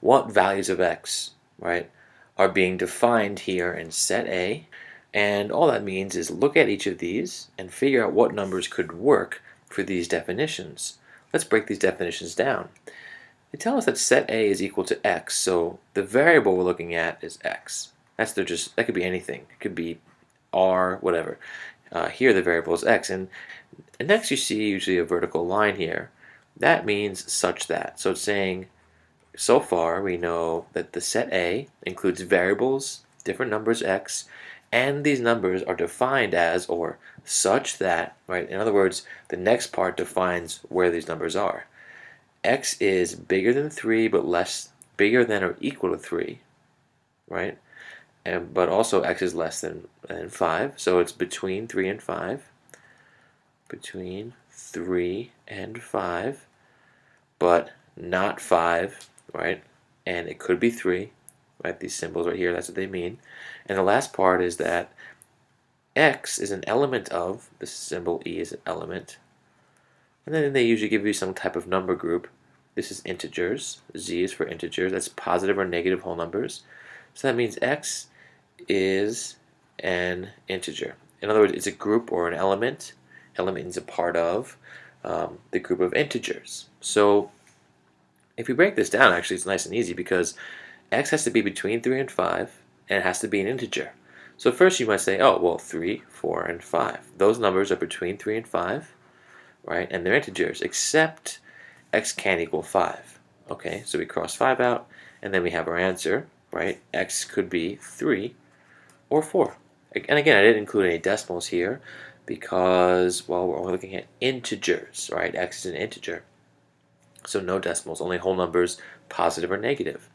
what values of x, right, are being defined here in set A. And all that means is look at each of these and figure out what numbers could work for these definitions. Let's break these definitions down. They tell us that set A is equal to x, so the variable we're looking at is x. That could be anything. It could be r, whatever. Here the variable is x, and next you see usually a vertical line here. That means such that. So it's saying, so far we know that the set A includes variables, different numbers x, and these numbers are defined as, or such that, right? In other words, the next part defines where these numbers are. X is bigger than 3 but bigger than or equal to 3, right? But also x is less than 5, so it's between 3 and 5. Between 3 and 5, but not 5, right? And it could be 3, right? These symbols right here, that's what they mean. And the last part is that x is an element of, this symbol E is an element, and then they usually give you some type of number group. This is integers, Z is for integers, that's positive or negative whole numbers. So that means x is an integer. In other words, it's a group or an element. Element means a part of the group of integers. So if we break this down, actually it's nice and easy because x has to be between 3 and 5, and it has to be an integer. So first you might say, oh, well, 3, 4, and 5. Those numbers are between 3 and 5, right? And they're integers, except x can't equal 5. Okay, so we cross 5 out, and then we have our answer, right? X could be 3 or 4. And again, I didn't include any decimals here because, well, we're only looking at integers, right? X is an integer. So no decimals, only whole numbers, positive or negative.